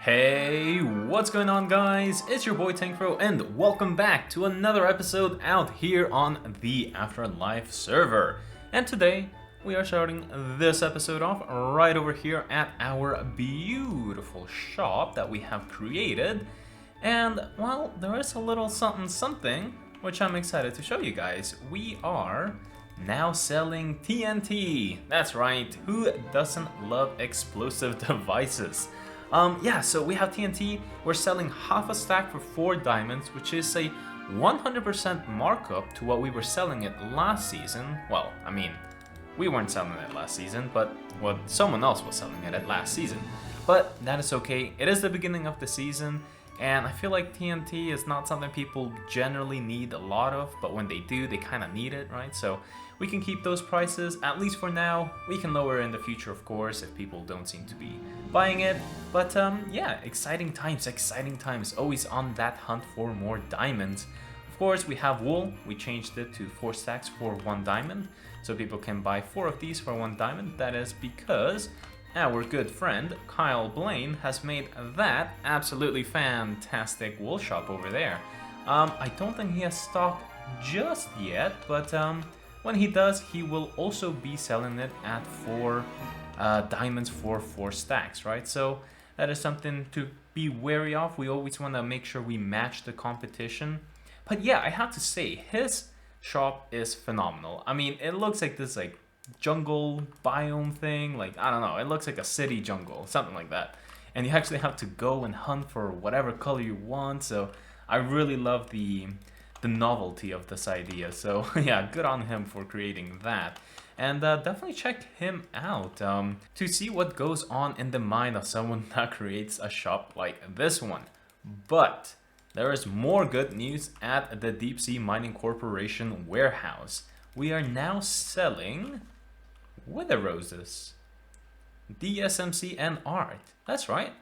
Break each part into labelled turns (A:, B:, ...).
A: Hey, what's going on guys? It's your boy Tankfro and welcome back to another episode out here on the Afterlife server. And today we are starting this episode off right over here at our beautiful shop that we have created. And well, there is a little something which I'm excited to show you guys. We are now selling TNT. That's right, who doesn't love explosive devices? Yeah, so we have TNT. We're selling half a stack for 4 diamonds, which is a 100% markup to what we were selling it last season. Well, I mean, we weren't selling it last season, but what someone else was selling it at last season. But that is okay. It is the beginning of the season, and I feel like TNT is not something people generally need a lot of, but when they do, they kind of need it, right? So we can keep those prices, at least for now. We can lower in the future, of course, if people don't seem to be buying it. But yeah, exciting times, always on that hunt for more diamonds. Of course, we have wool. We changed it to 4 stacks for 1 diamond, so people can buy 4 of these for 1 diamond. That is because our good friend Kyle Blaine has made that absolutely fantastic wool shop over there. I don't think he has stock just yet, but when he does, he will also be selling it at 4 diamonds for 4 stacks, right? So that is something to be wary of. We always want to make sure we match the competition. But yeah, I have to say, his shop is phenomenal. I mean, it looks like this jungle biome thing, I don't know, it looks like a city jungle, something like that, and you actually have to go and hunt for whatever color you want. So I really love the novelty of this idea. So yeah, good on him for creating that, and definitely check him out to see what goes on in the mind of someone that creates a shop like this one. But there is more good news at the Deep Sea Mining Corporation warehouse. We are now selling wither roses, DSMC and art. That's right,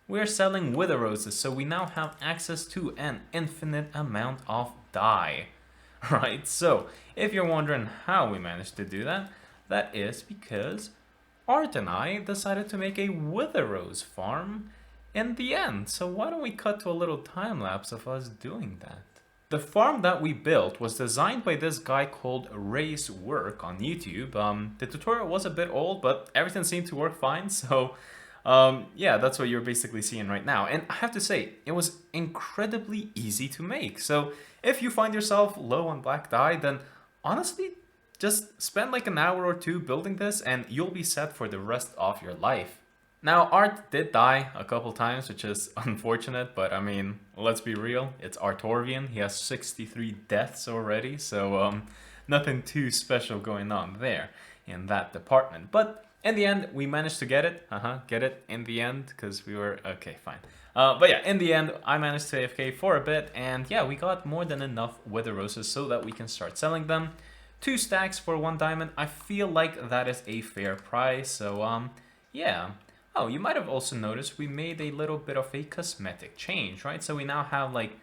A: we're selling wither roses, so we now have access to an infinite amount of dye. Right, so if you're wondering how we managed to do that, that is because Art and I decided to make a wither rose farm in the end. So why don't we cut to a little time lapse of us doing that. The farm that we built was designed by this guy called Ray's Work on YouTube. The tutorial was a bit old, but everything seemed to work fine. So yeah, that's what you're basically seeing right now. And I have to say, it was incredibly easy to make. So if you find yourself low on black dye, then honestly, just spend like an hour or 2 building this and you'll be set for the rest of your life. Now, Art did die a couple times, which is unfortunate, but I mean, let's be real, it's Artorian. He has 63 deaths already, so nothing too special going on there in that department. But in the end, we managed to get it. Get it in the end, because we were... okay, fine. But yeah, in the end, I managed to AFK for a bit, and yeah, we got more than enough wither roses so that we can start selling them. 2 stacks for 1 diamond. I feel like that is a fair price, so yeah. Oh, you might have also noticed we made a little bit of a cosmetic change, right? So we now have like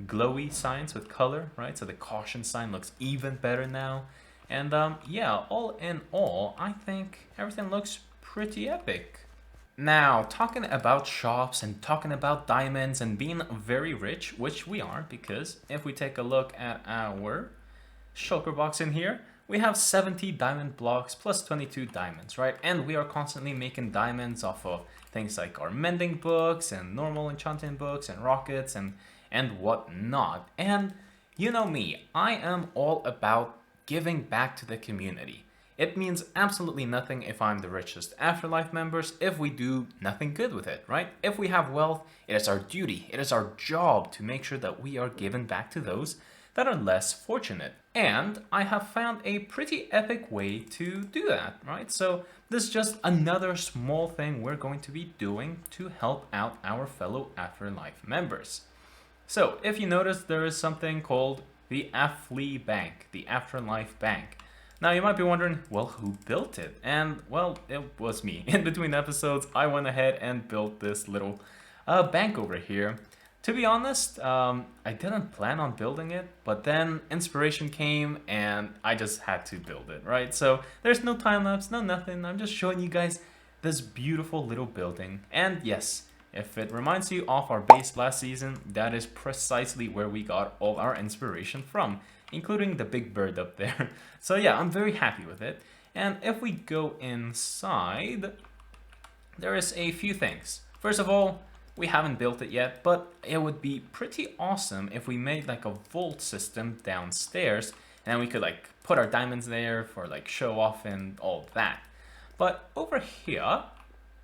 A: glowy signs with color, right? So the caution sign looks even better now. And yeah, all in all, I think everything looks pretty epic. Now, talking about shops and talking about diamonds and being very rich, which we are, because if we take a look at our shulker box in here, we have 70 diamond blocks plus 22 diamonds, right? And we are constantly making diamonds off of things like our mending books and normal enchanting books and rockets and whatnot. And you know me, I am all about giving back to the community. It means absolutely nothing if I'm the richest Afterlife members if we do nothing good with it, right? If we have wealth, it is our duty, it is our job to make sure that we are giving back to those that are less fortunate. And I have found a pretty epic way to do that, right? So this is just another small thing we're going to be doing to help out our fellow Afterlife members. So if you notice, there is something called the Afterlife Bank, the Afterlife Bank. Now you might be wondering, well, who built it? And well, it was me. In between episodes, I went ahead and built this little bank over here. To be honest, I didn't plan on building it, but then inspiration came and I just had to build it, right? So there's no time lapse, no nothing. I'm just showing you guys this beautiful little building. And yes, If it reminds you of our base last season, that is precisely where we got all our inspiration from, including the big bird up there. So yeah, I'm very happy with it. And if we go inside, there is a few things. First of all, we haven't built it yet, but it would be pretty awesome if we made like a vault system downstairs, and then we could like put our diamonds there for like show off and all that. But over here,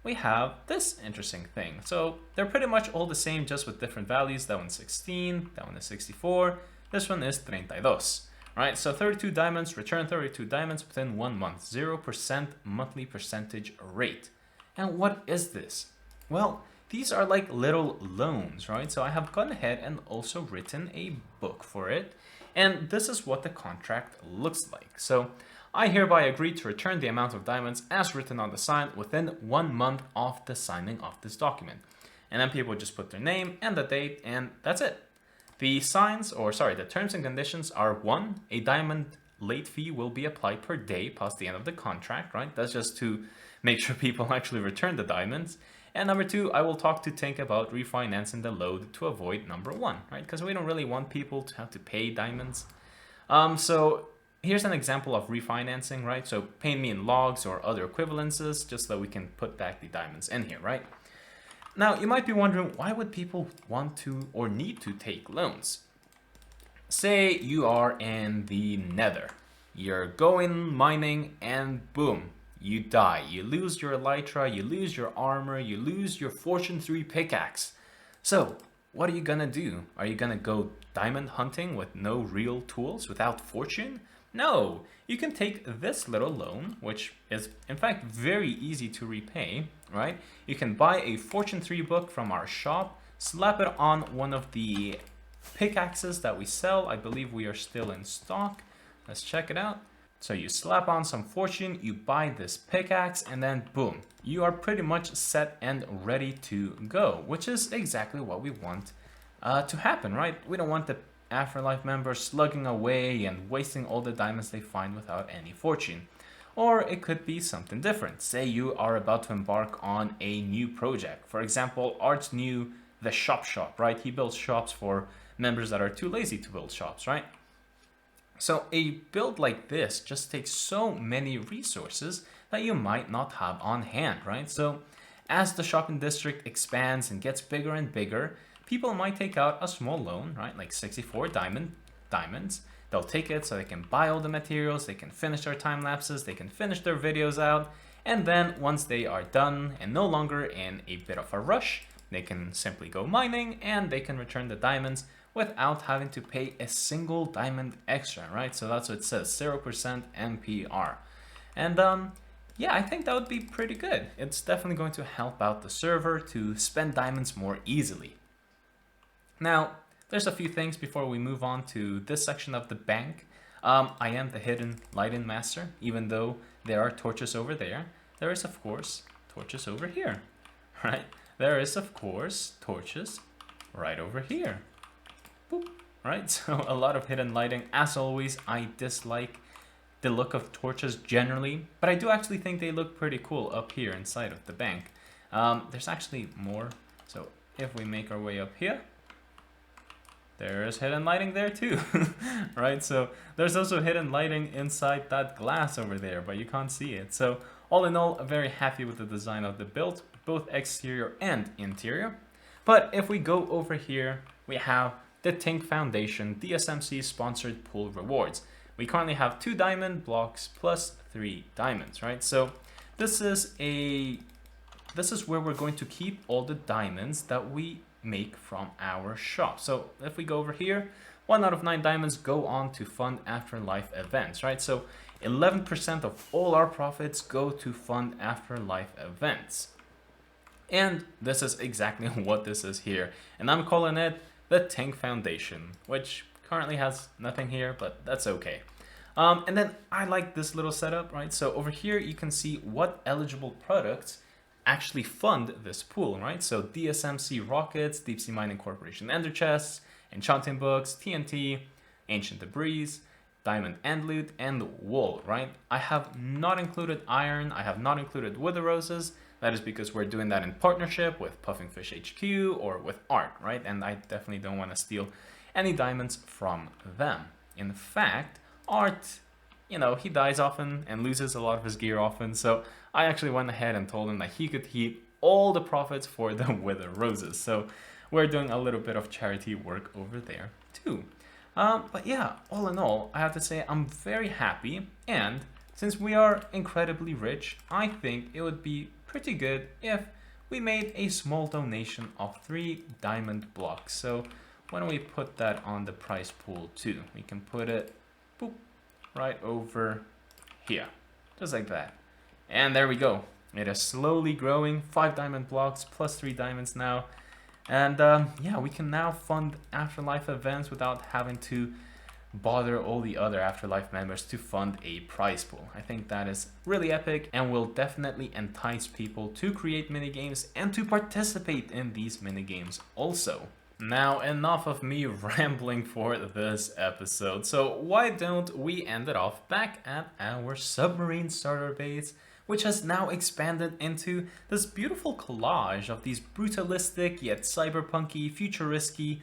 A: we have this interesting thing. So they're pretty much all the same, just with different values. That one's 16, that one is 64, this one is 32. Right, so 32 diamonds, return 32 diamonds within 1 month, 0% monthly percentage rate. And what is this? Well, these are like little loans, right? So I have gone ahead and also written a book for it. And this is what the contract looks like. So I hereby agree to return the amount of diamonds as written on the sign within 1 month of the signing of this document. And then people just put their name and the date, and that's it. The the terms and conditions are: 1, a diamond late fee will be applied per day past the end of the contract, right? That's just to make sure people actually return the diamonds. And number 2, I will talk to Tink about refinancing the load to avoid number 1, right? Because we don't really want people to have to pay diamonds. So here's an example of refinancing, right? So pay me in logs or other equivalences, just so we can put back the diamonds in here, right? Now, you might be wondering, why would people want to or need to take loans? Say you are in the Nether. You're going mining and boom, you die. You lose your elytra, you lose your armor, you lose your Fortune 3 pickaxe. So, what are you gonna do? Are you gonna go diamond hunting with no real tools, without fortune? No, you can take this little loan, which is in fact very easy to repay, right? You can buy a Fortune 3 book from our shop, slap it on one of the pickaxes that we sell. I believe we are still in stock. Let's check it out. So you slap on some fortune, you buy this pickaxe, and then boom, you are pretty much set and ready to go, which is exactly what we want to happen, right? We don't want the Afterlife members slugging away and wasting all the diamonds they find without any fortune. Or it could be something different. Say you are about to embark on a new project. For example, Art's new The Shop, right? He builds shops for members that are too lazy to build shops, right? So a build like this just takes so many resources that you might not have on hand, right? So as the shopping district expands and gets bigger and bigger, people might take out a small loan, right? Like 64 diamonds. They'll take it so they can buy all the materials, they can finish their time lapses, they can finish their videos out, and then once they are done and no longer in a bit of a rush, they can simply go mining and they can return the diamonds without having to pay a single diamond extra, right? So that's what it says, 0% MPR. And yeah, I think that would be pretty good. It's definitely going to help out the server to spend diamonds more easily. Now, there's a few things before we move on to this section of the bank. I am the hidden lighting master, even though there are torches over there. There is, of course, torches over here, right? There is, of course, torches right over here. Boop, right? So a lot of hidden lighting. As always, I dislike the look of torches generally, but I do actually think they look pretty cool up here inside of the bank. There's actually more. So if we make our way up here, there is hidden lighting there too, right? So there's also hidden lighting inside that glass over there, but you can't see it. So all in all, I'm very happy with the design of the build, both exterior and interior. But if we go over here, we have the Tink Foundation DSMC sponsored pool rewards. We currently have 2 diamond blocks plus 3 diamonds, right? So this is where we're going to keep all the diamonds that we make from our shop. So if we go over here, 1 out of 9 diamonds go on to fund Afterlife events, right? So 11% of all our profits go to fund Afterlife events. And this is exactly what this is here. And I'm calling it the Tink Foundation, which currently has nothing here, but that's okay. And then I like this little setup, right? So over here, you can see what eligible products actually fund this pool, right? So DSMC rockets, Deep Sea Mining Corporation ender chests, enchanting books, TNT, ancient debris, diamond end loot, and wool, right? I have not included iron, I have not included wither roses. that is because we're doing that in partnership with Puffingfish HQ or with Art, right? And I definitely don't want to steal any diamonds from them. In fact, Art, you know, he dies often and loses a lot of his gear often, so I actually went ahead and told him that he could keep all the profits for the Wither Roses. So we're doing a little bit of charity work over there too. But yeah, all in all, I have to say I'm very happy, and since we are incredibly rich, I think it would be pretty good if we made a small donation of 3 diamond blocks. So why don't we put that on the price pool too? We can put it boop, right over here, just like that. And there we go. It is slowly growing, 5 diamond blocks plus 3 diamonds now. And yeah, we can now fund Afterlife events without having to bother all the other Afterlife members to fund a prize pool. I think that is really epic and will definitely entice people to create minigames and to participate in these minigames also. Now, enough of me rambling for this episode, so why don't we end it off back at our Submarine starter base, which has now expanded into this beautiful collage of these brutalistic yet cyberpunky, futuristic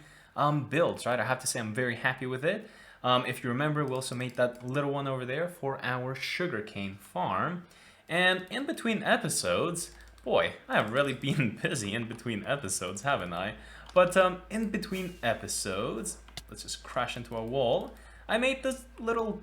A: builds, right? I have to say I'm very happy with it. If you remember, we also made that little one over there for our sugarcane farm. And in between episodes, boy, I have really been busy in between episodes, haven't I? But in between episodes, let's just crash into a wall, I made this little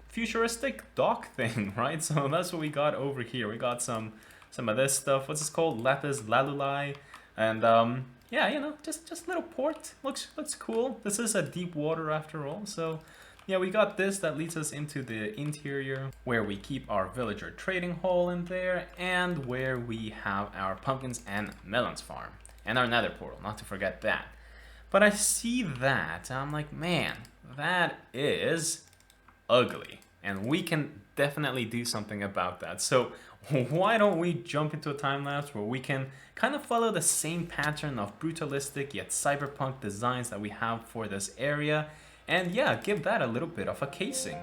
A: futuristic dock thing, right? So that's what we got over here. We got some of this stuff. What's this called? Lapis lazuli. And yeah, you know, just little port. Looks cool. This is a deep water after all. So yeah, we got this that leads us into the interior where we keep our villager trading hall in there, and where we have our pumpkins and melons farm and our nether portal, not to forget that. But I see that and I'm like, man, that is ugly, and we can definitely do something about that. So why don't we jump into a time lapse where we can kind of follow the same pattern of brutalistic yet cyberpunk designs that we have for this area, and yeah, give that a little bit of a casing.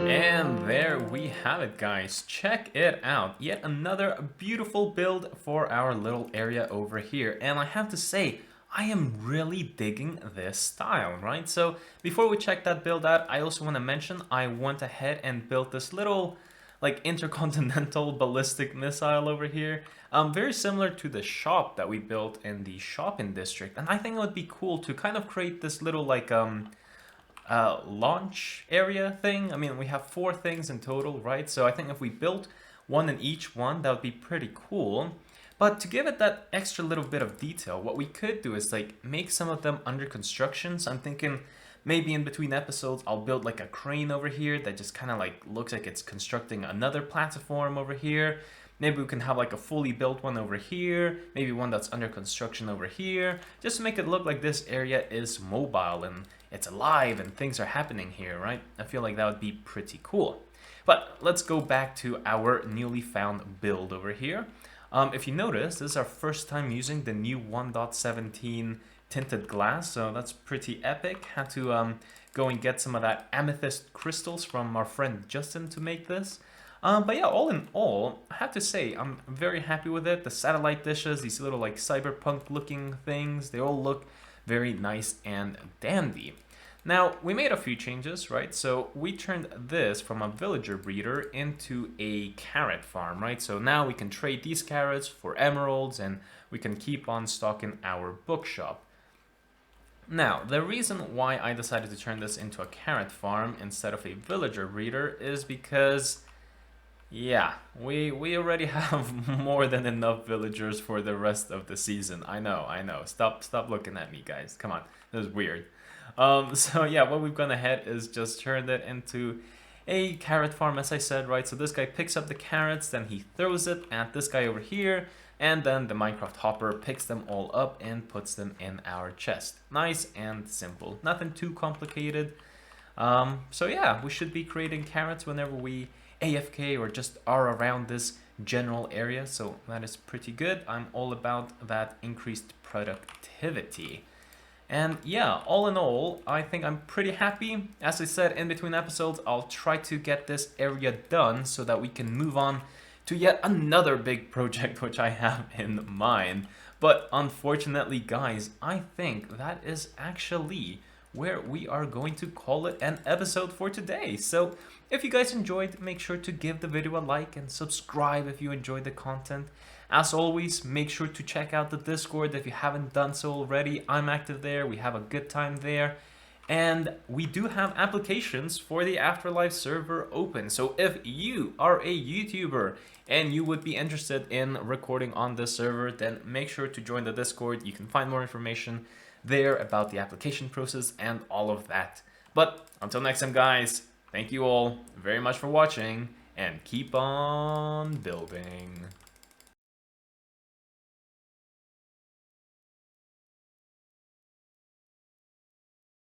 A: And there we have it, guys. Check it out. Yet another beautiful build for our little area over here. And I have to say, I am really digging this style, right? So before we check that build out, I also want to mention I went ahead and built this little like intercontinental ballistic missile over here. Very similar to the shop that we built in the shopping district. And I think it would be cool to kind of create this little like launch area thing. I mean, we have 4 things in total, right? So I think if we built one in each one, that would be pretty cool. But to give it that extra little bit of detail, what we could do is like make some of them under construction. So I'm thinking maybe in between episodes, I'll build like a crane over here that just kind of like looks like it's constructing another platform over here. Maybe we can have like a fully built one over here, maybe one that's under construction over here, just to make it look like this area is mobile and it's alive and things are happening here, right? I feel like that would be pretty cool. But let's go back to our newly found build over here. If you notice, this is our first time using the new 1.17 tinted glass, so that's pretty epic. Had to go and get some of that amethyst crystals from our friend Justin to make this. But yeah, all in all, I have to say, I'm very happy with it. The satellite dishes, these little like cyberpunk looking things, they all look very nice and dandy. Now, we made a few changes, right? So we turned this from a villager breeder into a carrot farm, right? So now we can trade these carrots for emeralds and we can keep on stocking our bookshop. Now, the reason why I decided to turn this into a carrot farm instead of a villager breeder is because, yeah, we already have more than enough villagers for the rest of the season. I know. Stop looking at me, guys. Come on, this is weird. So yeah, what we've gone ahead is just turned it into a carrot farm, as I said, right? So this guy picks up the carrots, then he throws it at this guy over here, and then the Minecraft hopper picks them all up and puts them in our chest. Nice and simple, nothing too complicated. So yeah, we should be creating carrots whenever we AFK or just are around this general area, so that is pretty good. I'm all about that increased productivity. And yeah, all in all, I think I'm pretty happy. As I said in between episodes, I'll try to get this area done so that we can move on to yet another big project which I have in mind. But unfortunately, guys, I think that is actually where we are going to call it an episode for today. So if you guys enjoyed, make sure to give the video a like and subscribe if you enjoyed the content. As always, make sure to check out the Discord if you haven't done so already. I'm active there, we have a good time there. And we do have applications for the Afterlife server open. So if you are a YouTuber and you would be interested in recording on this server, then make sure to join the Discord. You can find more information there about the application process and all of that. But until next time, guys, thank you all very much for watching and keep on building.